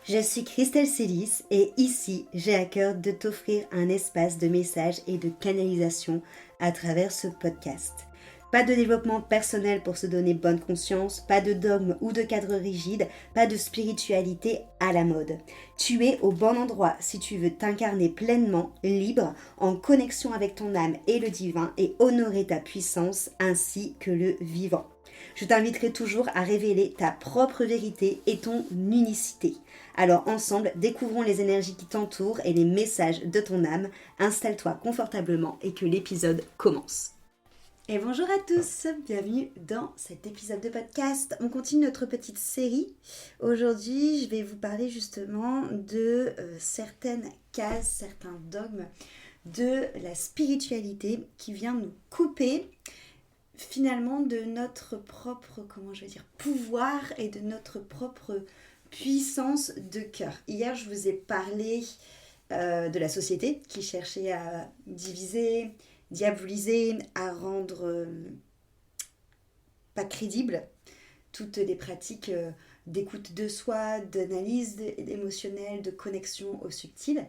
Je suis Christelle Célis et ici, j'ai à cœur de t'offrir un espace de messages et de canalisation à travers ce podcast. Pas de développement personnel pour se donner bonne conscience, pas de dogme ou de cadre rigide, pas de spiritualité à la mode. Tu es au bon endroit si tu veux t'incarner pleinement, libre, en connexion avec ton âme et le divin et honorer ta puissance ainsi que le vivant. Je t'inviterai toujours à révéler ta propre vérité et ton unicité. Alors ensemble, découvrons les énergies qui t'entourent et les messages de ton âme. Installe-toi confortablement et que l'épisode commence. Et bonjour à tous, bienvenue dans cet épisode de podcast. On continue notre petite série. Aujourd'hui, je vais vous parler justement de certaines cases, certains dogmes de la spiritualité qui vient nous couper finalement de notre propre, pouvoir et de notre propre puissance de cœur. Hier, je vous ai parlé de la société qui cherchait à diviser, diaboliser, à rendre pas crédible toutes les pratiques d'écoute de soi, d'analyse émotionnelle, de connexion au subtil.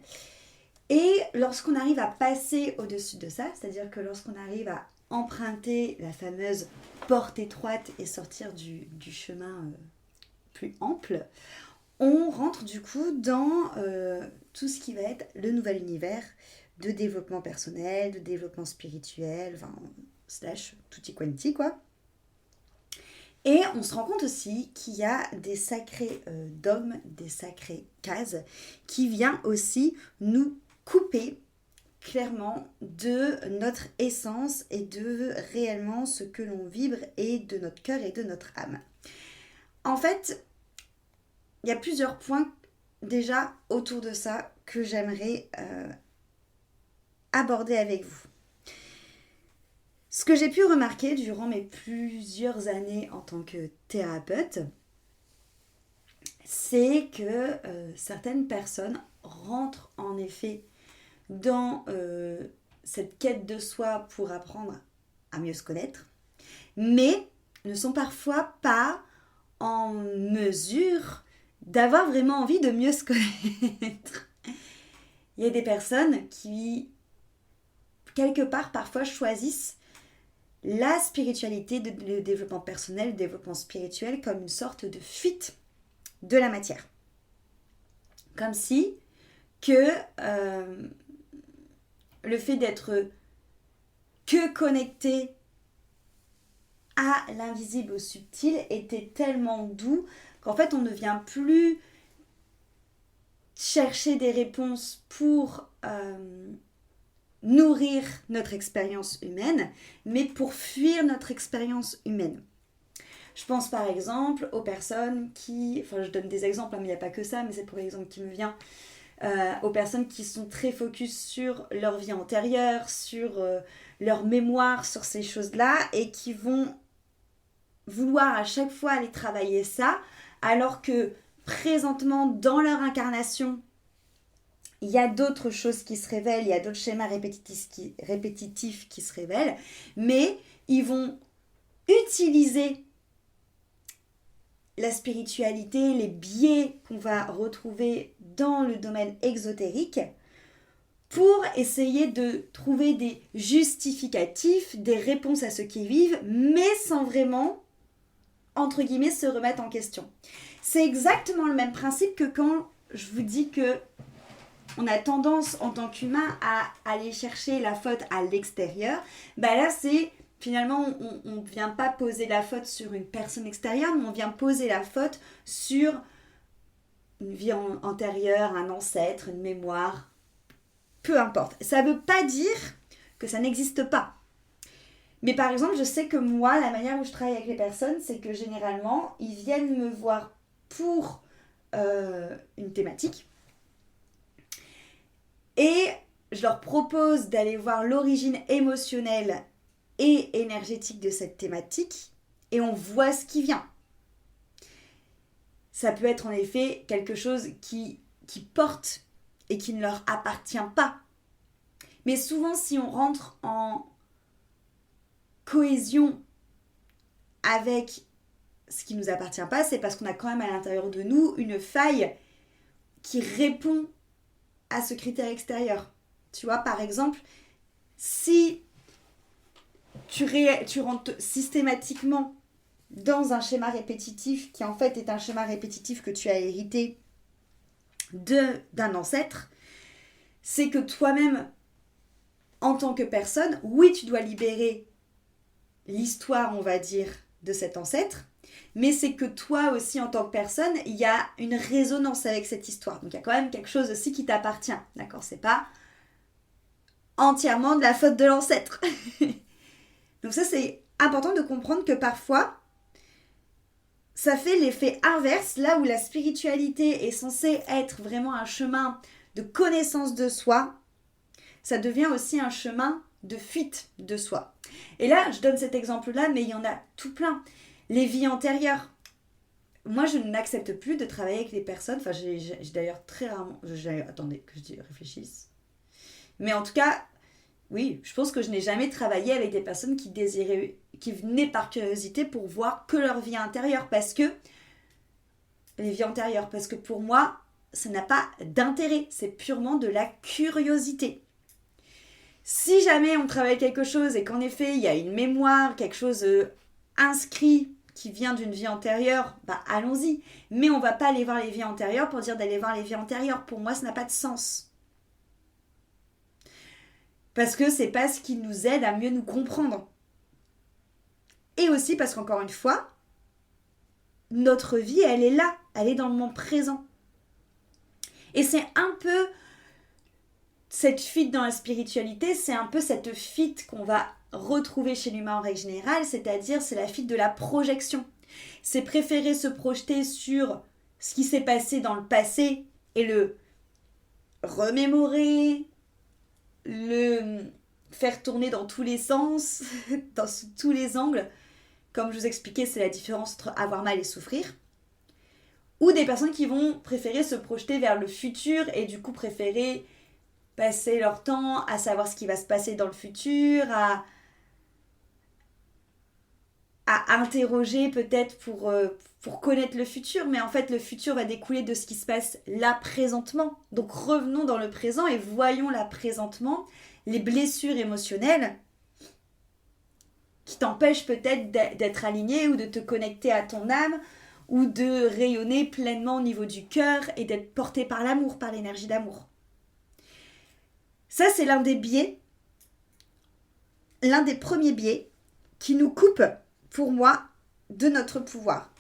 Et lorsqu'on arrive à passer au-dessus de ça, c'est-à-dire que lorsqu'on arrive à emprunter la fameuse porte étroite et sortir du chemin plus ample, on rentre du coup dans tout ce qui va être le nouvel univers de développement personnel, de développement spirituel, slash tutti quanti quoi. Et on se rend compte aussi qu'il y a des sacrés dogmes, des sacrées cases qui viennent aussi nous couper clairement de notre essence et de réellement ce que l'on vibre et de notre cœur et de notre âme. En fait, il y a plusieurs points déjà autour de ça que j'aimerais aborder avec vous. Ce que j'ai pu remarquer durant mes plusieurs années en tant que thérapeute, c'est que certaines personnes rentrent en effet dans cette quête de soi pour apprendre à mieux se connaître, mais ne sont parfois pas en mesure d'avoir vraiment envie de mieux se connaître. Il y a des personnes qui, quelque part, parfois choisissent la spiritualité, le développement personnel, le développement spirituel comme une sorte de fuite de la matière. Comme si que le fait d'être que connecté à l'invisible, au subtil, était tellement doux qu'en fait on ne vient plus chercher des réponses pour nourrir notre expérience humaine, mais pour fuir notre expérience humaine. Je pense par exemple aux personnes qui, je donne des exemples, mais il n'y a pas que ça, mais c'est pour l'exemple qui me vient, aux personnes qui sont très focus sur leur vie antérieure, sur leur mémoire, sur ces choses-là, et qui vont vouloir à chaque fois aller travailler ça, alors que présentement dans leur incarnation, il y a d'autres choses qui se révèlent, il y a d'autres schémas répétitifs qui se révèlent, mais ils vont utiliser la spiritualité, les biais qu'on va retrouver dans le domaine exotérique pour essayer de trouver des justificatifs, des réponses à ce qu'ils vivent, mais sans vraiment, entre guillemets, se remettre en question. C'est exactement le même principe que quand je vous dis que on a tendance en tant qu'humain à aller chercher la faute à l'extérieur. Là, c'est finalement, on ne vient pas poser la faute sur une personne extérieure, mais on vient poser la faute sur une vie antérieure, un ancêtre, une mémoire, peu importe. Ça ne veut pas dire que ça n'existe pas. Mais par exemple, je sais que moi, la manière où je travaille avec les personnes, c'est que généralement, ils viennent me voir pour une thématique. Et je leur propose d'aller voir l'origine émotionnelle et énergétique de cette thématique et on voit ce qui vient. Ça peut être en effet quelque chose qui porte et qui ne leur appartient pas. Mais souvent, si on rentre en cohésion avec ce qui ne nous appartient pas, c'est parce qu'on a quand même à l'intérieur de nous une faille qui répond à ce critère extérieur. Tu vois, par exemple, si tu rentres systématiquement dans un schéma répétitif qui en fait est un schéma répétitif que tu as hérité d'un ancêtre, c'est que toi-même, en tant que personne, oui, tu dois libérer l'histoire, on va dire, de cet ancêtre, mais c'est que toi aussi, en tant que personne, il y a une résonance avec cette histoire. Donc il y a quand même quelque chose aussi qui t'appartient, d'accord ? C'est pas entièrement de la faute de l'ancêtre. Donc ça, c'est important de comprendre que parfois, ça fait l'effet inverse, là où la spiritualité est censée être vraiment un chemin de connaissance de soi, ça devient aussi un chemin de fuite de soi. Et là, je donne cet exemple-là, mais il y en a tout plein. Les vies antérieures. Moi, je n'accepte plus de travailler avec les personnes, enfin, j'ai d'ailleurs très rarement... Attendez, que je réfléchisse. Mais en tout cas, oui, je pense que je n'ai jamais travaillé avec des personnes qui venaient par curiosité pour voir que leur vie intérieure, parce que les vies antérieures, parce que pour moi, ça n'a pas d'intérêt, c'est purement de la curiosité. Si jamais on travaille quelque chose et qu'en effet il y a une mémoire, quelque chose inscrit qui vient d'une vie antérieure, bah allons-y. Mais on va pas aller voir les vies antérieures pour dire d'aller voir les vies antérieures. Pour moi, ça n'a pas de sens. Parce que c'est pas ce qui nous aide à mieux nous comprendre. Et aussi parce qu'encore une fois, notre vie, elle est là. Elle est dans le moment présent. Et c'est un peu cette fuite dans la spiritualité, c'est un peu cette fuite qu'on va retrouver chez l'humain en règle générale, c'est-à-dire c'est la fuite de la projection. C'est préférer se projeter sur ce qui s'est passé dans le passé et le remémorer, le faire tourner dans tous les sens, dans tous les angles. Comme je vous expliquais, c'est la différence entre avoir mal et souffrir. Ou des personnes qui vont préférer se projeter vers le futur et du coup préférer passer leur temps à savoir ce qui va se passer dans le futur, à interroger peut-être pour connaître le futur, mais en fait le futur va découler de ce qui se passe là présentement. Donc revenons dans le présent et voyons là présentement les blessures émotionnelles qui t'empêchent peut-être d'être aligné ou de te connecter à ton âme ou de rayonner pleinement au niveau du cœur et d'être porté par l'amour, par l'énergie d'amour. Ça, c'est l'un des biais, l'un des premiers biais qui nous coupe, pour moi, de notre pouvoir.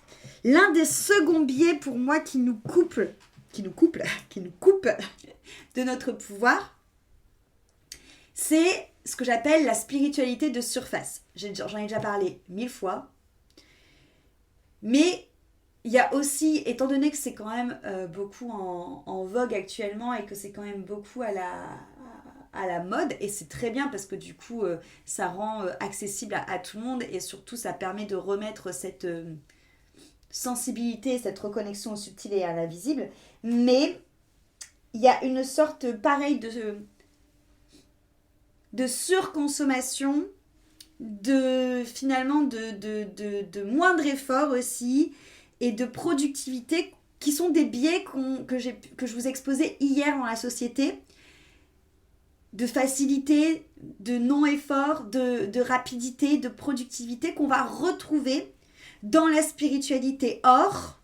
L'un des seconds biais, pour moi, qui nous coupe de notre pouvoir, c'est ce que j'appelle la spiritualité de surface. J'en ai déjà parlé 1000 fois. Mais il y a aussi, étant donné que c'est quand même beaucoup en vogue actuellement et que c'est quand même beaucoup à la mode, et c'est très bien parce que du coup ça rend accessible à tout le monde et surtout ça permet de remettre cette sensibilité, cette reconnexion au subtil et à l'invisible, mais il y a une sorte pareille de surconsommation, finalement de moindre effort aussi et de productivité qui sont des biais que je vous exposais hier dans la société, de facilité, de non-effort, de rapidité, de productivité qu'on va retrouver dans la spiritualité. Or,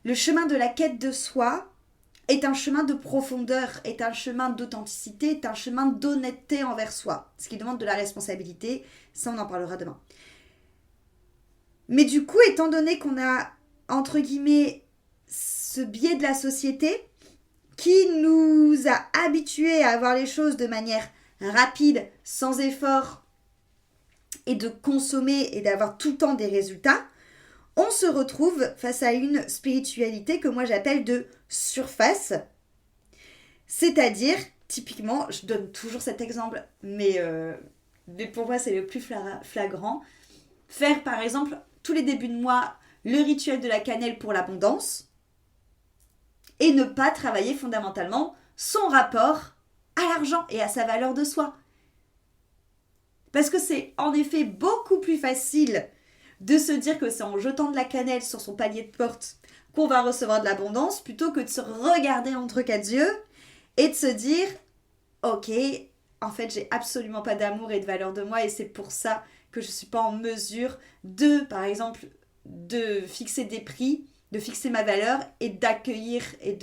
le chemin de la quête de soi est un chemin de profondeur, est un chemin d'authenticité, est un chemin d'honnêteté envers soi, ce qui demande de la responsabilité, ça on en parlera demain. Mais du coup, étant donné qu'on a, entre guillemets, ce biais de la société qui nous a habitués à voir les choses de manière rapide, sans effort, et de consommer et d'avoir tout le temps des résultats, on se retrouve face à une spiritualité que moi j'appelle de surface. C'est-à-dire, typiquement, je donne toujours cet exemple, mais pour moi c'est le plus flagrant, faire par exemple tous les débuts de mois le rituel de la cannelle pour l'abondance et ne pas travailler fondamentalement son rapport à l'argent et à sa valeur de soi. Parce que c'est en effet beaucoup plus facile de se dire que c'est en jetant de la cannelle sur son palier de porte qu'on va recevoir de l'abondance plutôt que de se regarder entre quatre yeux et de se dire ok, en fait j'ai absolument pas d'amour et de valeur de moi et c'est pour ça que je suis pas en mesure de, par exemple, de fixer des prix, de fixer ma valeur et d'accueillir et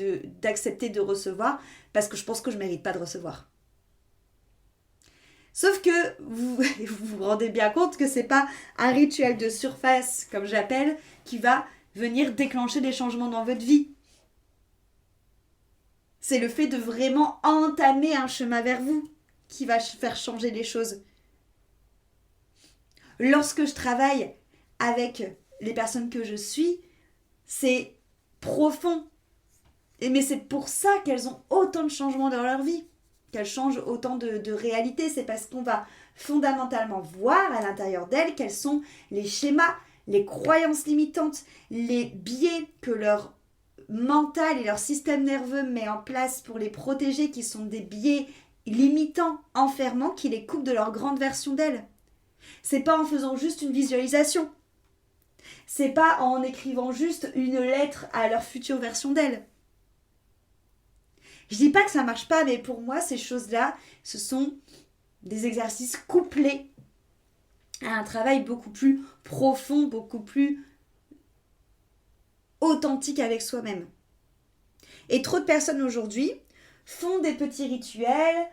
d'accepter de recevoir parce que je pense que je mérite pas de recevoir. Sauf que vous vous rendez bien compte que c'est pas un rituel de surface, comme j'appelle, qui va venir déclencher des changements dans votre vie. C'est le fait de vraiment entamer un chemin vers vous qui va faire changer les choses. Lorsque je travaille avec les personnes que je suis, c'est profond. Mais c'est pour ça qu'elles ont autant de changements dans leur vie, qu'elles changent autant de réalité. C'est parce qu'on va fondamentalement voir à l'intérieur d'elles quels sont les schémas, les croyances limitantes, les biais que leur mental et leur système nerveux met en place pour les protéger, qui sont des biais limitants, enfermants, qui les coupent de leur grande version d'elles. C'est pas en faisant juste une visualisation. C'est pas en écrivant juste une lettre à leur future version d'elles. Je dis pas que ça marche pas, mais pour moi, ces choses-là, ce sont des exercices couplés à un travail beaucoup plus profond, beaucoup plus authentique avec soi-même. Et trop de personnes aujourd'hui font des petits rituels,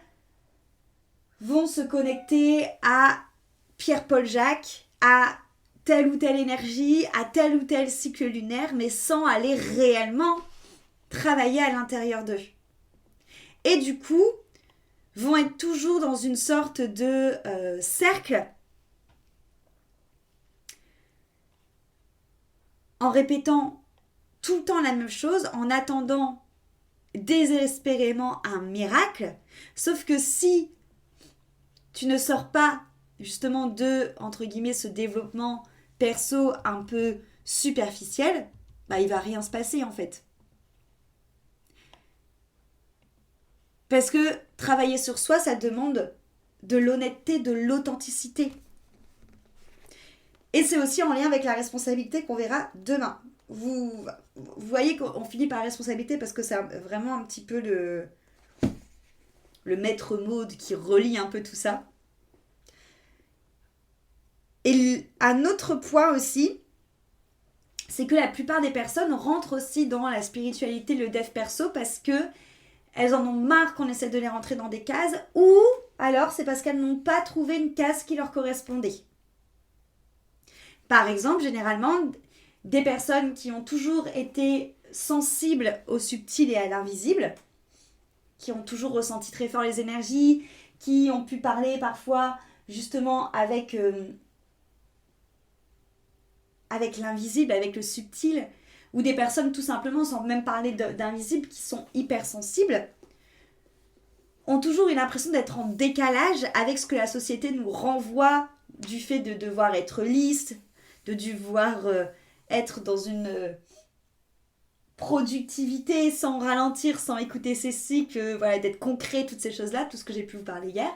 vont se connecter à Pierre-Paul Jacques, à telle ou telle énergie, à tel ou tel cycle lunaire, mais sans aller réellement travailler à l'intérieur d'eux. Et du coup, vont être toujours dans une sorte de cercle en répétant tout le temps la même chose, en attendant désespérément un miracle. Sauf que si tu ne sors pas justement de, entre guillemets, ce développement perso un peu superficiel, il va rien se passer en fait. Parce que travailler sur soi, ça demande de l'honnêteté, de l'authenticité. Et c'est aussi en lien avec la responsabilité qu'on verra demain. Vous voyez qu'on finit par la responsabilité parce que c'est vraiment un petit peu le maître mot qui relie un peu tout ça. Et un autre point aussi, c'est que la plupart des personnes rentrent aussi dans la spiritualité, le dev perso, parce que elles en ont marre qu'on essaie de les rentrer dans des cases, ou alors c'est parce qu'elles n'ont pas trouvé une case qui leur correspondait. Par exemple, généralement, des personnes qui ont toujours été sensibles au subtil et à l'invisible, qui ont toujours ressenti très fort les énergies, qui ont pu parler parfois justement avec l'invisible, avec le subtil, ou des personnes tout simplement, sans même parler d'invisible, qui sont hypersensibles, ont toujours eu l'impression d'être en décalage avec ce que la société nous renvoie du fait de devoir être lisse, de devoir être dans une productivité sans ralentir, sans écouter ses cycles, d'être concret, toutes ces choses-là, tout ce que j'ai pu vous parler hier.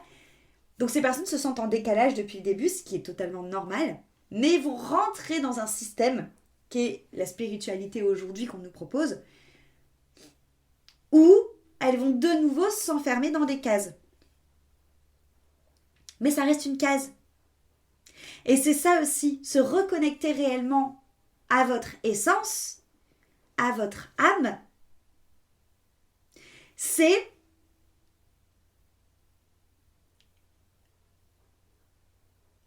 Donc ces personnes se sentent en décalage depuis le début, ce qui est totalement normal, mais vont rentrer dans un système qui est la spiritualité aujourd'hui qu'on nous propose, où elles vont de nouveau s'enfermer dans des cases. Mais ça reste une case. Et c'est ça aussi, se reconnecter réellement à votre essence, à votre âme, c'est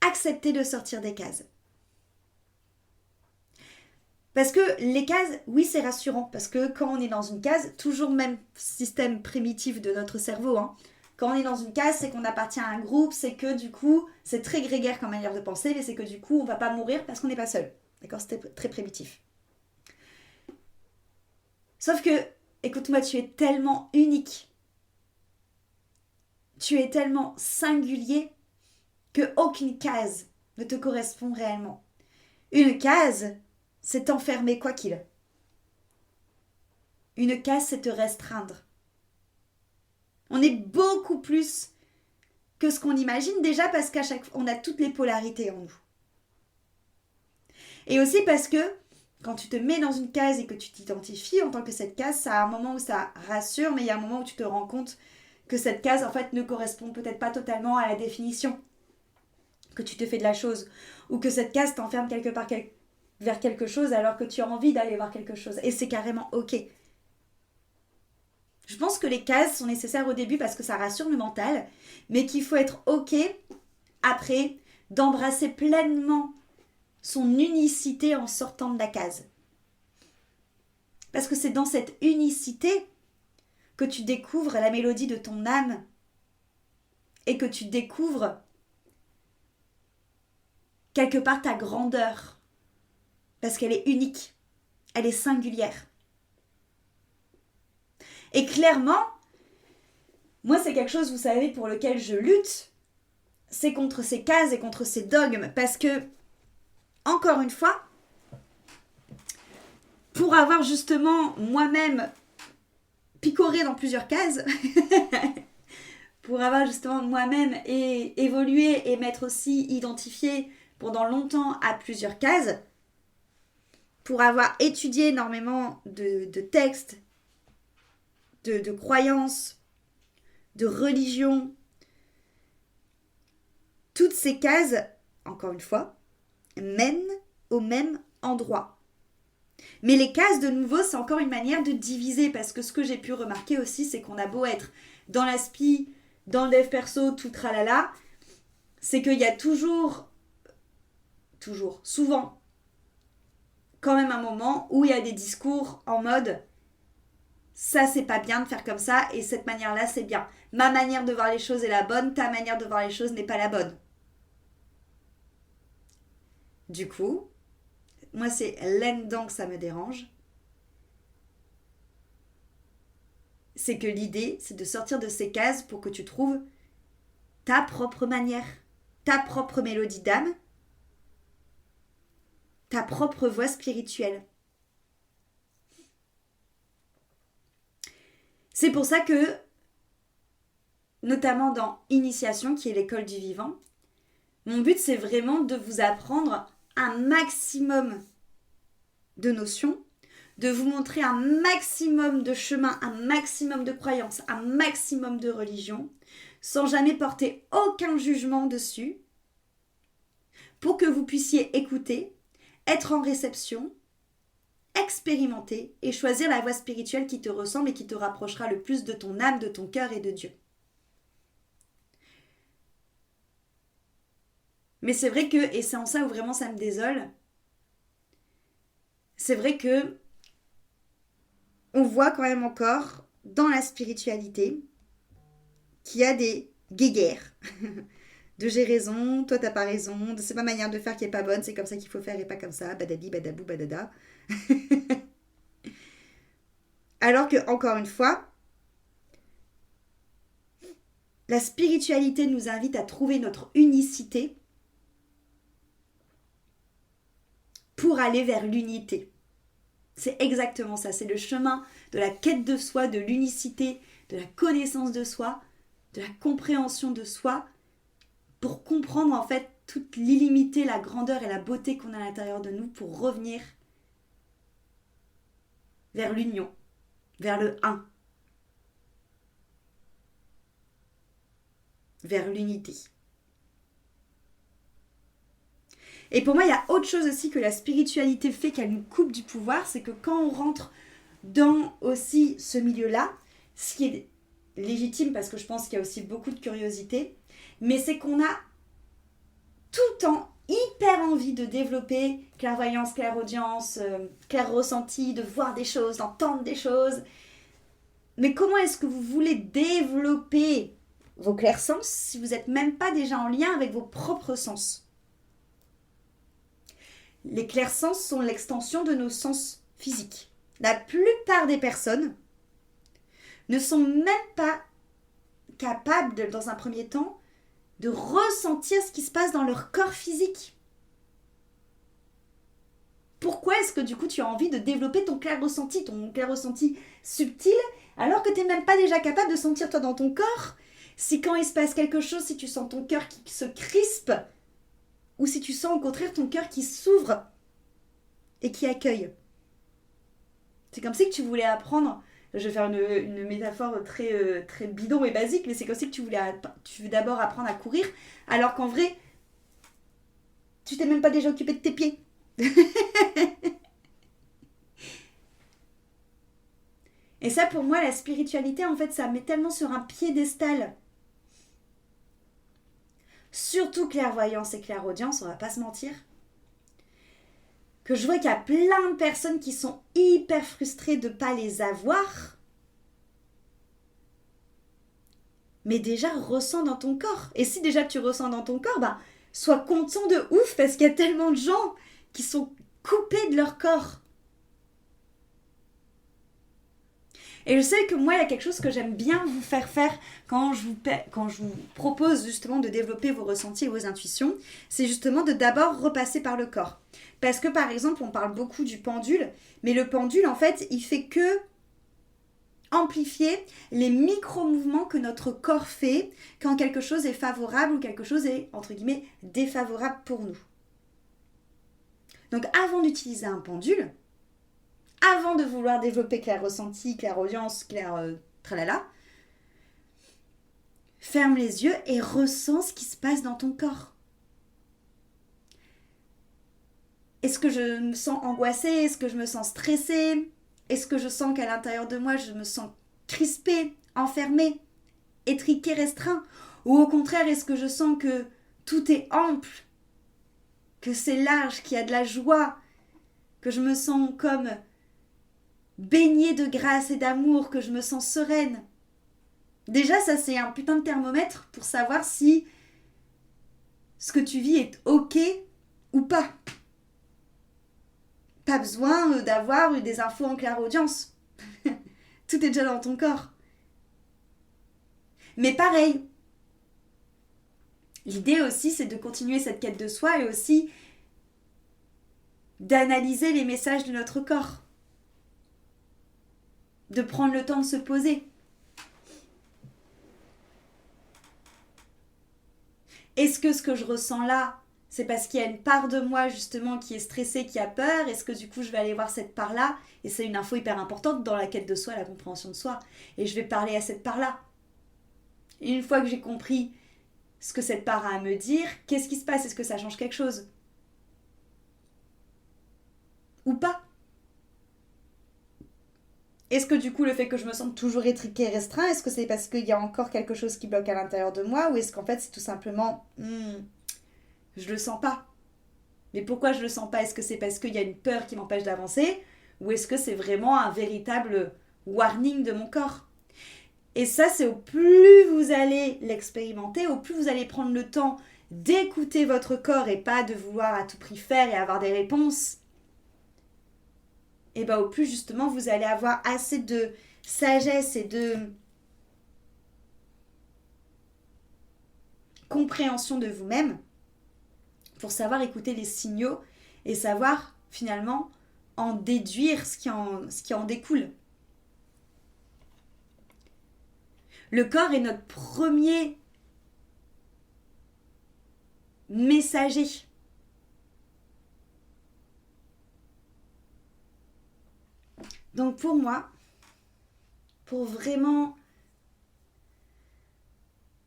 accepter de sortir des cases. Parce que les cases, oui, c'est rassurant. Parce que quand on est dans une case, toujours même système primitif de notre cerveau, quand on est dans une case, c'est qu'on appartient à un groupe, c'est que du coup, c'est très grégaire comme manière de penser, mais c'est que du coup, on ne va pas mourir parce qu'on n'est pas seul. D'accord ? C'était très primitif. Sauf que, écoute-moi, tu es tellement unique. Tu es tellement singulier qu'aucune case ne te correspond réellement. Une case, c'est t'enfermer quoi qu'il. Une case, c'est te restreindre. On est beaucoup plus que ce qu'on imagine, déjà parce qu'à chaque fois, on a toutes les polarités en nous. Et aussi parce que quand tu te mets dans une case et que tu t'identifies en tant que cette case, ça a un moment où ça rassure, mais il y a un moment où tu te rends compte que cette case, en fait, ne correspond peut-être pas totalement à la définition que tu te fais de la chose, ou que cette case t'enferme quelque part vers quelque chose alors que tu as envie d'aller voir quelque chose. Et c'est carrément ok. Je pense que les cases sont nécessaires au début parce que ça rassure le mental, mais qu'il faut être ok après d'embrasser pleinement son unicité en sortant de la case. Parce que c'est dans cette unicité que tu découvres la mélodie de ton âme et que tu découvres quelque part ta grandeur. Parce qu'elle est unique, elle est singulière. Et clairement, moi c'est quelque chose, vous savez, pour lequel je lutte, c'est contre ces cases et contre ces dogmes. Parce que, encore une fois, pour avoir justement moi-même picoré dans plusieurs cases, pour avoir justement moi-même évolué et m'être aussi identifié pendant longtemps à plusieurs cases, pour avoir étudié énormément de textes, de croyances, de religions, toutes ces cases, encore une fois, mènent au même endroit. Mais les cases, de nouveau, c'est encore une manière de diviser, parce que ce que j'ai pu remarquer aussi, c'est qu'on a beau être dans l'aspi, dans le dev perso, tout tralala, c'est qu'il y a souvent, quand même un moment où il y a des discours en mode ça c'est pas bien de faire comme ça et cette manière-là c'est bien. Ma manière de voir les choses est la bonne, ta manière de voir les choses n'est pas la bonne. Du coup, moi c'est là-dedans que ça me dérange. C'est que l'idée, c'est de sortir de ces cases pour que tu trouves ta propre manière, ta propre mélodie d'âme, ta propre voix spirituelle. C'est pour ça que, notamment dans Initiation, qui est l'école du vivant, mon but c'est vraiment de vous apprendre un maximum de notions, de vous montrer un maximum de chemins, un maximum de croyances, un maximum de religions, sans jamais porter aucun jugement dessus, pour que vous puissiez écouter, être en réception, expérimenter et choisir la voie spirituelle qui te ressemble et qui te rapprochera le plus de ton âme, de ton cœur et de Dieu. Mais c'est vrai que, et c'est en ça où vraiment ça me désole, c'est vrai que on voit quand même encore dans la spiritualité qu'il y a des guéguerres de j'ai raison, toi t'as pas raison, c'est ma manière de faire qui est pas bonne, c'est comme ça qu'il faut faire et pas comme ça, badadi, badabou, badada. Alors que, encore une fois, la spiritualité nous invite à trouver notre unicité pour aller vers l'unité. C'est exactement ça, c'est le chemin de la quête de soi, de l'unicité, de la connaissance de soi, de la compréhension de soi, pour comprendre en fait toute l'illimité, la grandeur et la beauté qu'on a à l'intérieur de nous pour revenir vers l'union, vers le un, vers l'unité. Et pour moi, il y a autre chose aussi que la spiritualité fait qu'elle nous coupe du pouvoir, c'est que quand on rentre dans aussi ce milieu-là, ce qui est légitime parce que je pense qu'il y a aussi beaucoup de curiosité, mais c'est qu'on a tout le temps hyper envie de développer clairvoyance, clairaudience, clair ressenti, de voir des choses, d'entendre des choses. Mais comment est-ce que vous voulez développer vos clairsens si vous n'êtes même pas déjà en lien avec vos propres sens ? Les clairsens sont l'extension de nos sens physiques. La plupart des personnes ne sont même pas capables, dans un premier temps, de ressentir ce qui se passe dans leur corps physique. Pourquoi est-ce que du coup tu as envie de développer ton clair ressenti subtil, alors que tu n'es même pas déjà capable de sentir toi dans ton corps, si quand il se passe quelque chose, si tu sens ton cœur qui se crispe, ou si tu sens au contraire ton cœur qui s'ouvre, et qui accueille. C'est comme si que tu voulais apprendre, je vais faire une métaphore très bidon et basique, mais c'est comme si que tu veux d'abord apprendre à courir, alors qu'en vrai, tu t'es même pas déjà occupé de tes pieds. Et ça, pour moi, la spiritualité, en fait, ça met tellement sur un piédestal. Surtout clairvoyance et clairaudience, on va pas se mentir. Que je vois qu'il y a plein de personnes qui sont hyper frustrées de ne pas les avoir. Mais déjà, ressens dans ton corps. Et si déjà tu ressens dans ton corps, bah, sois content de ouf parce qu'il y a tellement de gens qui sont coupés de leur corps. Et je sais que moi, il y a quelque chose que j'aime bien vous faire faire quand je vous propose justement de développer vos ressentis et vos intuitions, c'est justement de d'abord repasser par le corps. Parce que par exemple, on parle beaucoup du pendule, mais le pendule, en fait, il fait que amplifier les micro-mouvements que notre corps fait quand quelque chose est favorable ou quelque chose est, entre guillemets, défavorable pour nous. Donc avant d'utiliser un pendule, avant de vouloir développer clair ressenti, clair audience, clair tralala, ferme les yeux et ressens ce qui se passe dans ton corps. Est-ce que je me sens angoissée? Est-ce que je me sens stressée? Est-ce que je sens qu'à l'intérieur de moi, je me sens crispée, enfermée, étriquée, restreint? Ou au contraire, est-ce que je sens que tout est ample, que c'est large, qu'il y a de la joie, que je me sens comme baignée de grâce et d'amour, que je me sens sereine? Déjà, ça c'est un putain de thermomètre pour savoir si ce que tu vis est ok ou pas. Pas besoin d'avoir des infos en clairaudience. Tout est déjà dans ton corps. Mais pareil, l'idée aussi c'est de continuer cette quête de soi et aussi d'analyser les messages de notre corps. De prendre le temps de se poser. Est-ce que ce que je ressens là, c'est parce qu'il y a une part de moi justement qui est stressée, qui a peur? Est-ce que du coup je vais aller voir cette part-là? Et c'est une info hyper importante dans la quête de soi, la compréhension de soi. Et je vais parler à cette part-là. Et une fois que j'ai compris ce que cette part a à me dire, qu'est-ce qui se passe? Est-ce que ça change quelque chose? Ou pas? Est-ce que du coup le fait que je me sente toujours étriquée et restreint, est-ce que c'est parce qu'il y a encore quelque chose qui bloque à l'intérieur de moi? Ou est-ce qu'en fait c'est tout simplement je le sens pas? Mais pourquoi je le sens pas? Est-ce que c'est parce qu'il y a une peur qui m'empêche d'avancer? Ou est-ce que c'est vraiment un véritable warning de mon corps? Et ça, c'est au plus vous allez l'expérimenter, au plus vous allez prendre le temps d'écouter votre corps et pas de vouloir à tout prix faire et avoir des réponses. Et bien au plus justement vous allez avoir assez de sagesse et de compréhension de vous-même pour savoir écouter les signaux et savoir finalement en déduire ce qui en découle. Le corps est notre premier messager. Donc pour moi, pour vraiment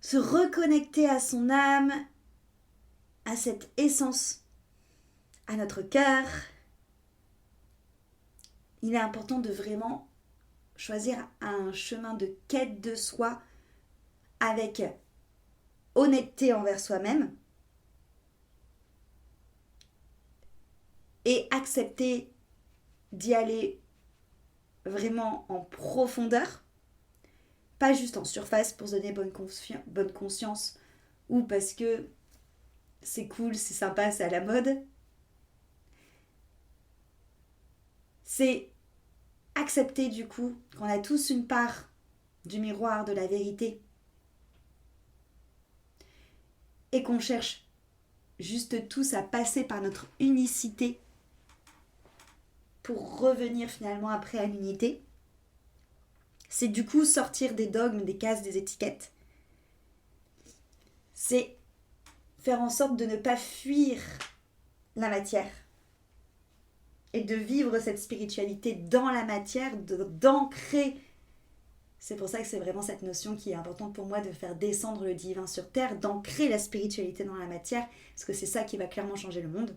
se reconnecter à son âme, à cette essence, à notre cœur, il est important de vraiment choisir un chemin de quête de soi avec honnêteté envers soi-même et accepter d'y aller vraiment en profondeur, pas juste en surface pour se donner bonne conscience ou parce que c'est cool, c'est sympa, c'est à la mode. C'est accepter du coup qu'on a tous une part du miroir de la vérité et qu'on cherche juste tous à passer par notre unicité pour revenir finalement après à l'unité. C'est du coup sortir des dogmes, des cases, des étiquettes. C'est faire en sorte de ne pas fuir la matière. et de vivre cette spiritualité dans la matière, d'ancrer. C'est pour ça que c'est vraiment cette notion qui est importante pour moi, de faire descendre le divin sur terre, d'ancrer la spiritualité dans la matière, parce que c'est ça qui va clairement changer le monde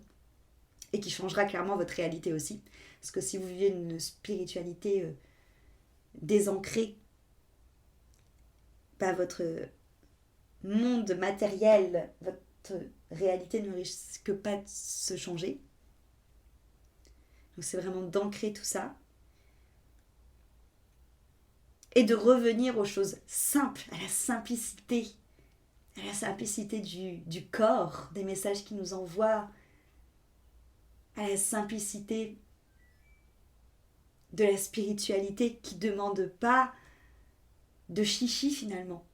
et qui changera clairement votre réalité aussi. Parce que si vous vivez une spiritualité désancrée, votre monde matériel, votre réalité ne risque pas de se changer. Donc c'est vraiment d'ancrer tout ça et de revenir aux choses simples, à la simplicité du corps, des messages qui nous envoient, à la simplicité de la spiritualité qui ne demande pas de chichi finalement,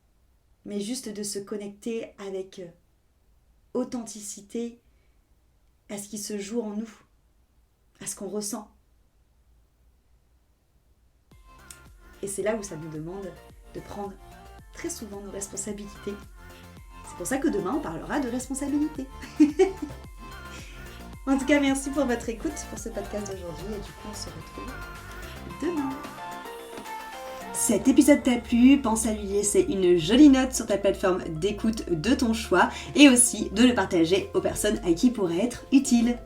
mais juste de se connecter avec authenticité à ce qui se joue en nous, à ce qu'on ressent. Et c'est là où ça nous demande de prendre très souvent nos responsabilités. C'est pour ça que demain on parlera de responsabilité. En tout cas, merci pour votre écoute pour ce podcast d'aujourd'hui et du coup on se retrouve demain. Cet épisode t'a plu, pense à lui laisser une jolie note sur ta plateforme d'écoute de ton choix et aussi de le partager aux personnes à qui il pourrait être utile.